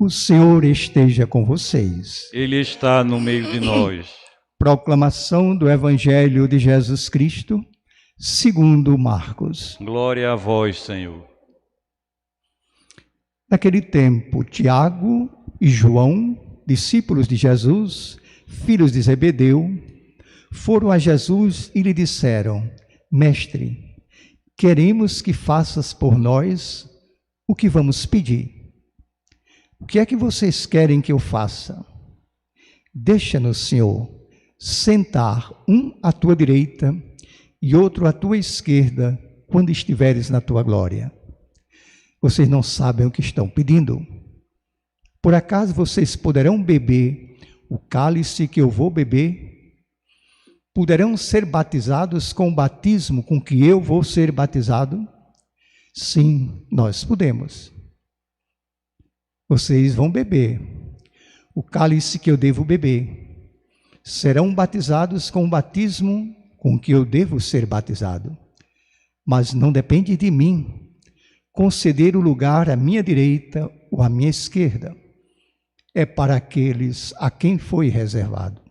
O Senhor esteja com vocês. Ele está no meio de nós. Proclamação do Evangelho de Jesus Cristo, segundo Marcos. Glória a vós, Senhor. Naquele tempo, Tiago e João, discípulos de Jesus, filhos de Zebedeu, foram a Jesus e lhe disseram: Mestre, queremos que faças por nós o que vamos pedir. O que é que vocês querem que eu faça? Deixa-nos, Senhor, sentar um à tua direita e outro à tua esquerda, quando estiveres na tua glória. Vocês não sabem o que estão pedindo. Por acaso vocês poderão beber o cálice que eu vou beber? Poderão ser batizados com o batismo com que eu vou ser batizado? Sim, nós podemos. Vocês vão beber o cálice que eu devo beber. Serão batizados com o batismo com que eu devo ser batizado. Mas não depende de mim conceder o lugar à minha direita ou à minha esquerda. É para aqueles a quem foi reservado.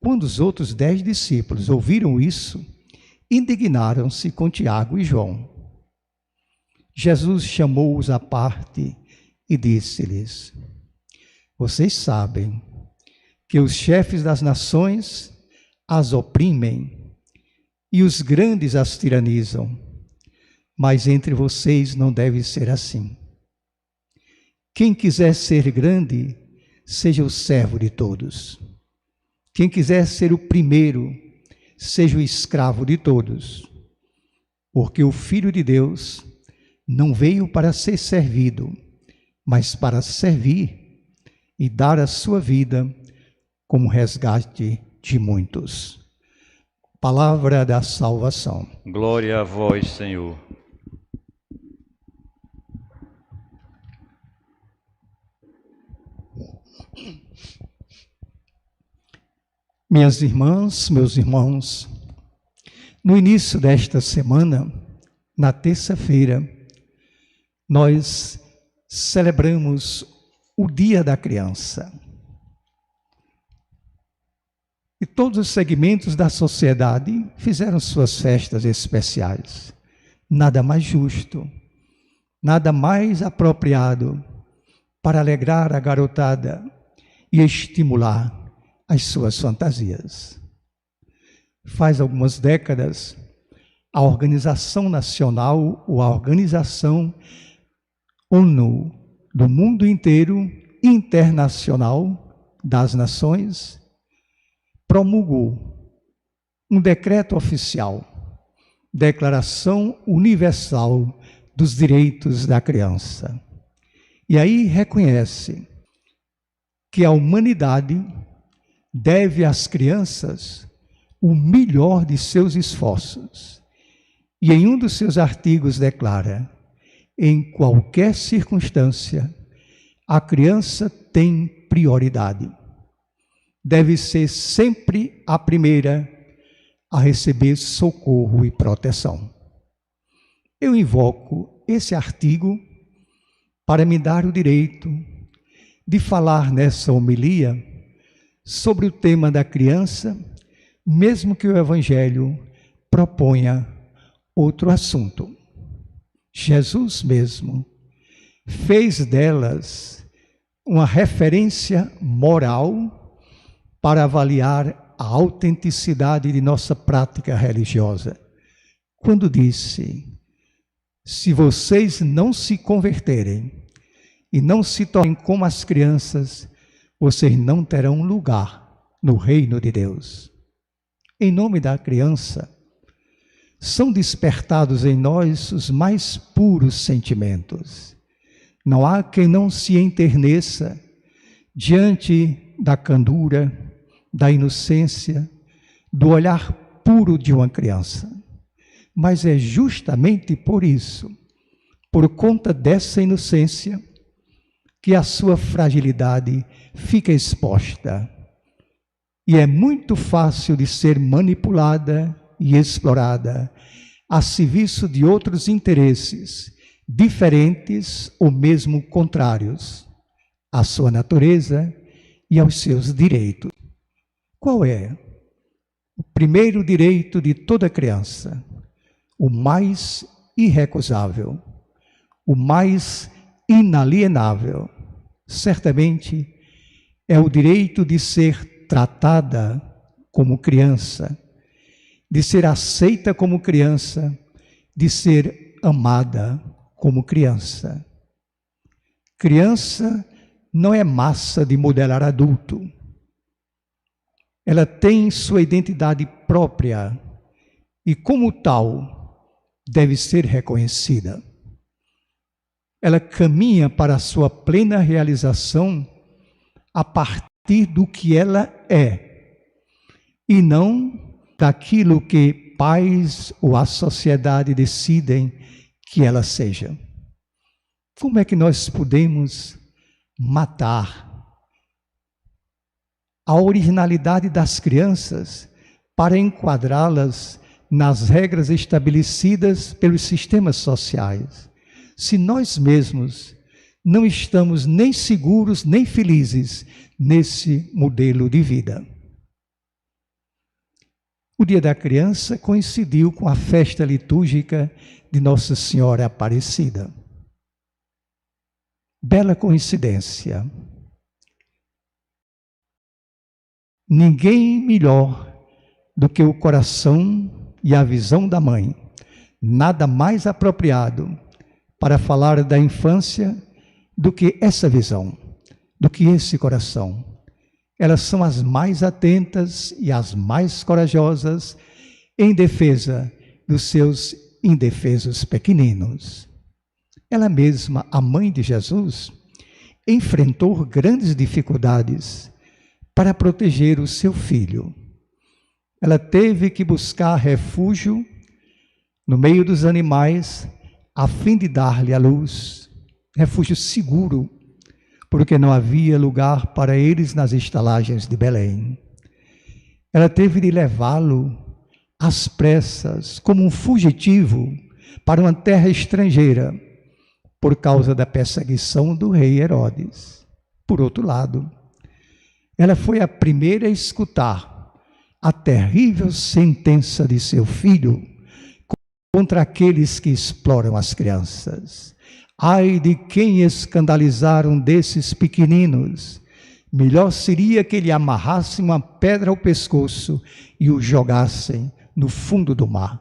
Quando os outros 10 discípulos ouviram isso, indignaram-se com Tiago e João. Jesus chamou-os à parte e disse-lhes: Vocês sabem que os chefes das nações as oprimem e os grandes as tiranizam, mas entre vocês não deve ser assim. Quem quiser ser grande, seja o servo de todos. Quem quiser ser o primeiro, seja o escravo de todos. Porque o Filho de Deus não veio para ser servido, mas para servir e dar a sua vida como resgate de muitos. Palavra da salvação. Glória a vós, Senhor. Minhas irmãs, meus irmãos, no início desta semana, na terça-feira, nós celebramos o Dia da Criança. E todos os segmentos da sociedade fizeram suas festas especiais. Nada mais justo, nada mais apropriado para alegrar a garotada e estimular as suas fantasias. Faz algumas décadas, a Organização Nacional ou a Organização ONU do mundo inteiro, internacional das nações, promulgou um decreto oficial, Declaração Universal dos Direitos da Criança. E aí reconhece que a humanidade deve às crianças o melhor de seus esforços. E em um dos seus artigos declara: em qualquer circunstância, a criança tem prioridade. Deve ser sempre a primeira a receber socorro e proteção. Eu invoco esse artigo para me dar o direito de falar nessa homilia sobre o tema da criança, mesmo que o Evangelho proponha outro assunto. Jesus mesmo fez delas uma referência moral para avaliar a autenticidade de nossa prática religiosa, quando disse: se vocês não se converterem e não se tornem como as crianças, vocês não terão lugar no reino de Deus. Em nome da criança, são despertados em nós os mais puros sentimentos. Não há quem não se enterneça diante da candura, da inocência, do olhar puro de uma criança. Mas é justamente por isso, por conta dessa inocência, que a sua fragilidade fica exposta. E é muito fácil de ser manipulada e explorada a serviço de outros interesses, diferentes ou mesmo contrários. à sua natureza e aos seus direitos. Qual é o primeiro direito de toda criança? O mais irrecusável, o mais inalienável, certamente é o direito de ser tratada como criança, de ser aceita como criança, de ser amada como criança. Criança não é massa de modelar adulto. Ela tem sua identidade própria e, como tal, deve ser reconhecida. Ela caminha para a sua plena realização a partir do que ela é, e não daquilo que pais ou a sociedade decidem que ela seja. Como é que nós podemos matar a originalidade das crianças para enquadrá-las nas regras estabelecidas pelos sistemas sociais, se nós mesmos não estamos nem seguros nem felizes nesse modelo de vida? O Dia da Criança coincidiu com a festa litúrgica de Nossa Senhora Aparecida. Bela coincidência. Ninguém melhor do que o coração e a visão da mãe, nada mais apropriado para falar da infância do que essa visão, do que esse coração. Elas são as mais atentas e as mais corajosas em defesa dos seus indefesos pequeninos. Ela mesma, a mãe de Jesus, enfrentou grandes dificuldades para proteger o seu filho. Ela teve que buscar refúgio no meio dos animais a fim de dar-lhe a luz, refúgio seguro, porque não havia lugar para eles nas estalagens de Belém. Ela teve de levá-lo às pressas, como um fugitivo, para uma terra estrangeira, por causa da perseguição do rei Herodes. Por outro lado, ela foi a primeira a escutar a terrível sentença de seu filho contra aqueles que exploram as crianças. Ai de quem escandalizar um desses pequeninos! Melhor seria que lhe amarrassem uma pedra ao pescoço e o jogassem no fundo do mar.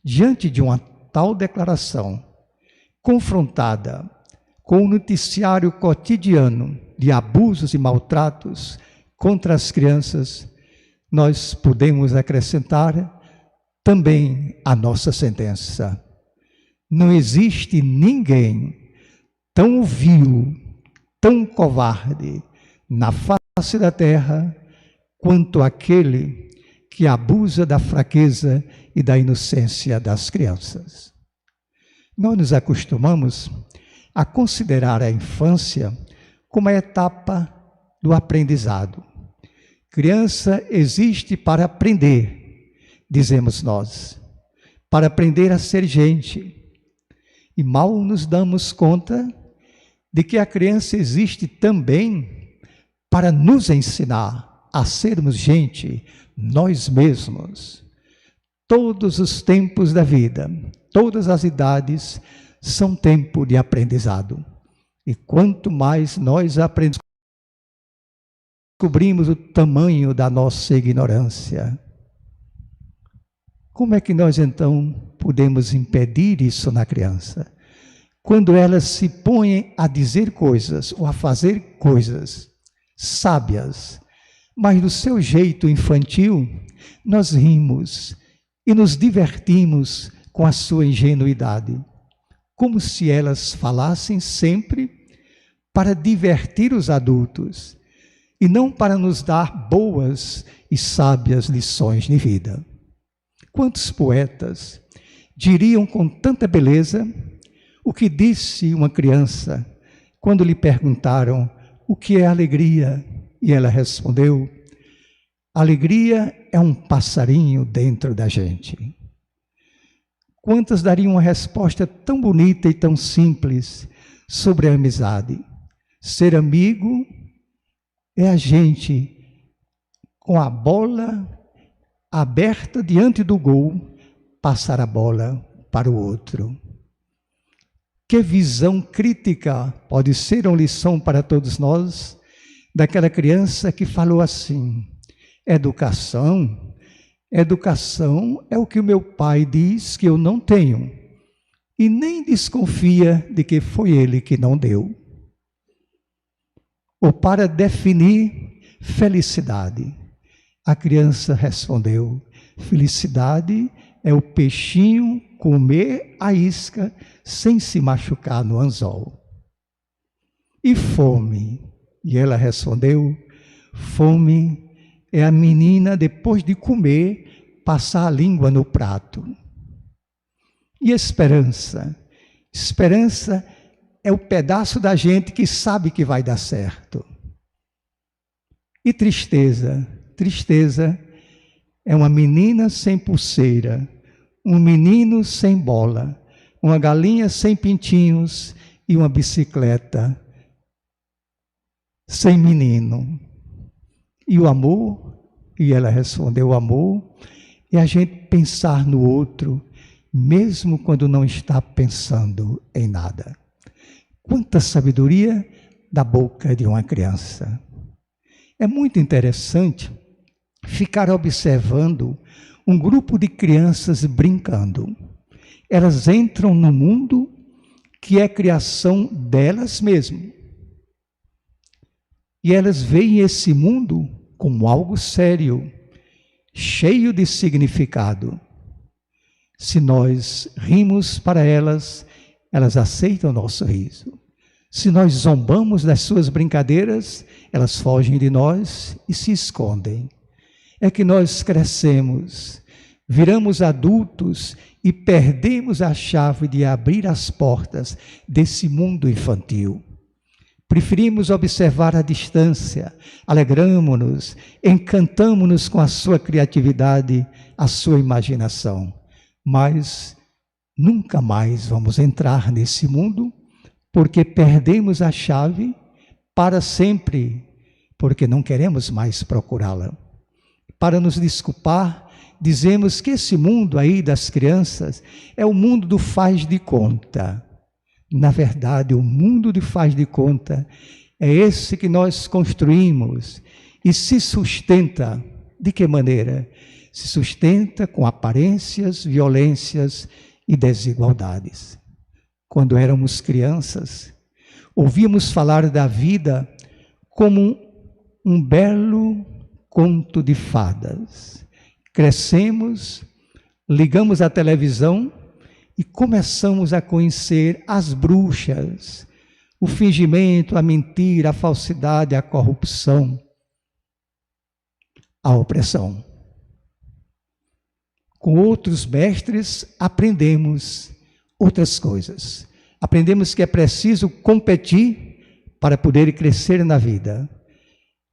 Diante de uma tal declaração, confrontada com o noticiário cotidiano de abusos e maltratos contra as crianças, nós podemos acrescentar também a nossa sentença. Não existe ninguém tão vil, tão covarde na face da terra quanto aquele que abusa da fraqueza e da inocência das crianças. Nós nos acostumamos a considerar a infância como a etapa do aprendizado. Criança existe para aprender, dizemos nós, para aprender a ser gente. E mal nos damos conta de que a criança existe também para nos ensinar a sermos gente, nós mesmos. Todos os tempos da vida, todas as idades, são tempo de aprendizado. E quanto mais nós aprendemos, descobrimos o tamanho da nossa ignorância. Como é que nós, então, podemos impedir isso na criança? Quando elas se põem a dizer coisas ou a fazer coisas sábias, mas do seu jeito infantil, nós rimos e nos divertimos com a sua ingenuidade, como se elas falassem sempre para divertir os adultos e não para nos dar boas e sábias lições de vida. Quantos poetas diriam com tanta beleza o que disse uma criança quando lhe perguntaram o que é alegria? E ela respondeu: alegria é um passarinho dentro da gente. Quantas dariam uma resposta tão bonita e tão simples sobre a amizade? Ser amigo é a gente com a bola aberta diante do gol, passar a bola para o outro. Que visão crítica pode ser uma lição para todos nós, daquela criança que falou assim: educação é o que o meu pai diz que eu não tenho, e nem desconfia de que foi ele que não deu. Ou para definir felicidade, a criança respondeu: felicidade é o peixinho comer a isca sem se machucar no anzol. E fome? E ela respondeu: fome é a menina, depois de comer, passar a língua no prato. E esperança? Esperança é o pedaço da gente que sabe que vai dar certo. E tristeza? Tristeza é uma menina sem pulseira, um menino sem bola, uma galinha sem pintinhos e uma bicicleta sem menino. E o amor? E ela respondeu: o amor é a gente pensar no outro, mesmo quando não está pensando em nada. Quanta sabedoria da boca de uma criança. É muito interessante ficar observando um grupo de crianças brincando. Elas entram no mundo que é criação delas mesmas. E elas veem esse mundo como algo sério, cheio de significado. Se nós rimos para elas, elas aceitam o nosso riso. Se nós zombamos das suas brincadeiras, elas fogem de nós e se escondem. É que nós crescemos, viramos adultos e perdemos a chave de abrir as portas desse mundo infantil. Preferimos observar à distância, alegramo-nos, encantamo-nos com a sua criatividade, a sua imaginação. Mas nunca mais vamos entrar nesse mundo, porque perdemos a chave para sempre, porque não queremos mais procurá-la. Para nos desculpar, dizemos que esse mundo aí das crianças é o mundo do faz de conta. Na verdade, o mundo de faz de conta é esse que nós construímos e se sustenta. De que maneira? Se sustenta com aparências, violências e desigualdades. Quando éramos crianças, ouvíamos falar da vida como um belo conto de fadas. Crescemos, ligamos a televisão e começamos a conhecer as bruxas, o fingimento, a mentira, a falsidade, a corrupção, a opressão. Com outros mestres aprendemos outras coisas. Aprendemos que é preciso competir para poder crescer na vida.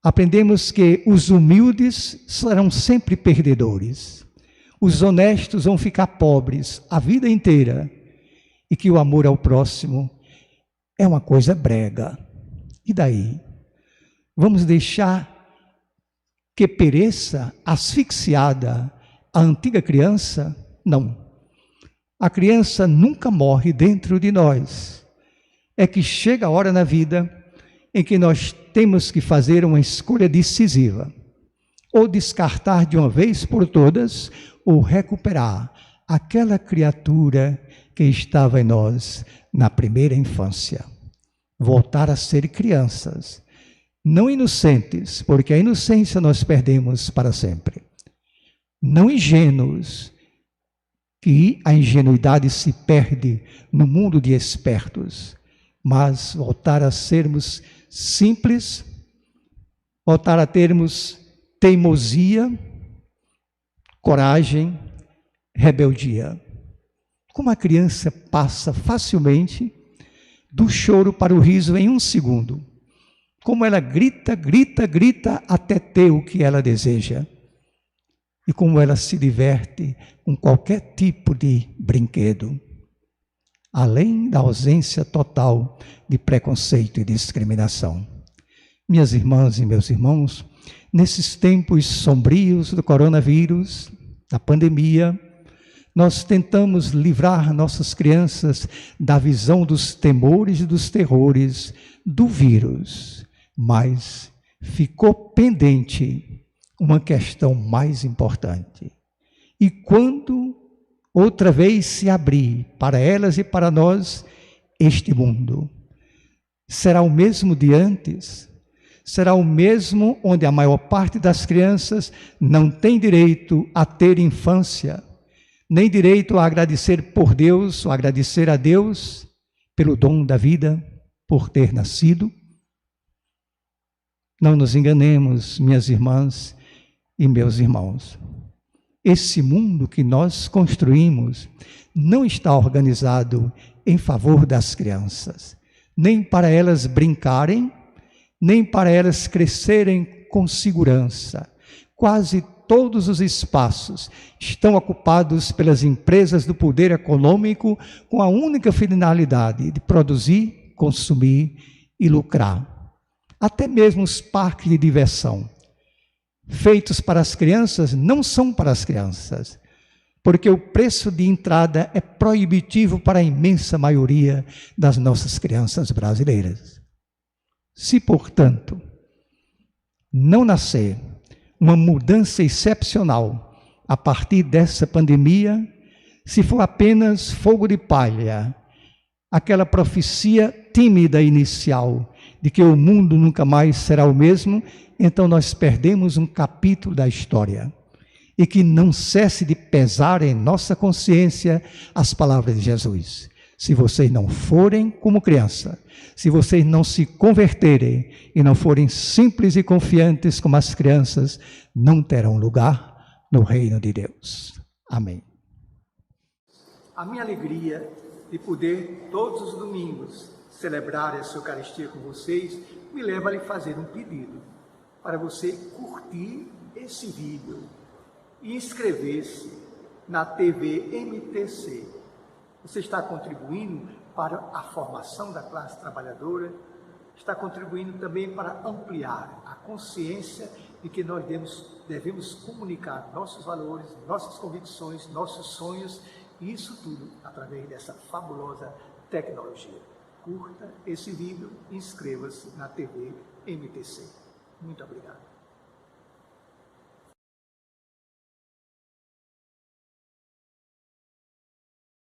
Aprendemos que os humildes serão sempre perdedores. Os honestos vão ficar pobres a vida inteira. E que o amor ao próximo é uma coisa brega. E daí? Vamos deixar que pereça asfixiada a antiga criança? Não. A criança nunca morre dentro de nós. É que chega a hora na vida em que nós temos que fazer uma escolha decisiva. Ou descartar de uma vez por todas, ou recuperar aquela criatura que estava em nós na primeira infância. Voltar a ser crianças, não inocentes, porque a inocência nós perdemos para sempre. Não ingênuos, que a ingenuidade se perde no mundo de espertos, mas voltar a sermos simples, voltar a termos teimosia, coragem, rebeldia. Como a criança passa facilmente do choro para o riso em um segundo. Como ela grita, grita, grita até ter o que ela deseja. E como ela se diverte com qualquer tipo de brinquedo. além da ausência total de preconceito e discriminação. Minhas irmãs e meus irmãos, nesses tempos sombrios do coronavírus, da pandemia, nós tentamos livrar nossas crianças da visão dos temores e dos terrores do vírus, mas ficou pendente uma questão mais importante. E quando outra vez se abrir para elas e para nós este mundo, será o mesmo de antes? Será o mesmo onde a maior parte das crianças não tem direito a ter infância, nem direito a agradecer por Deus, ou agradecer a Deus pelo dom da vida, por ter nascido? Não nos enganemos, minhas irmãs e meus irmãos. Esse mundo que nós construímos não está organizado em favor das crianças, nem para elas brincarem, nem para elas crescerem com segurança. Quase todos os espaços estão ocupados pelas empresas do poder econômico com a única finalidade de produzir, consumir e lucrar. Até mesmo os parques de diversão, feitos para as crianças, não são para as crianças, porque o preço de entrada é proibitivo para a imensa maioria das nossas crianças brasileiras. Se, portanto, não nascer uma mudança excepcional a partir dessa pandemia, se for apenas fogo de palha, aquela profecia tímida inicial de que o mundo nunca mais será o mesmo, então nós perdemos um capítulo da história. E que não cesse de pesar em nossa consciência as palavras de Jesus. Se vocês não forem como criança, se vocês não se converterem e não forem simples e confiantes como as crianças, não terão lugar no reino de Deus. Amém. A minha alegria de poder todos os domingos celebrar essa Eucaristia com vocês me leva a lhe fazer um pedido para você curtir esse vídeo e inscrever-se na TV MTC. Você está contribuindo para a formação da classe trabalhadora, está contribuindo também para ampliar a consciência de que nós devemos comunicar nossos valores, nossas convicções, nossos sonhos, e isso tudo através dessa fabulosa tecnologia. Curta esse vídeo e inscreva-se na TV MTC. Muito obrigado.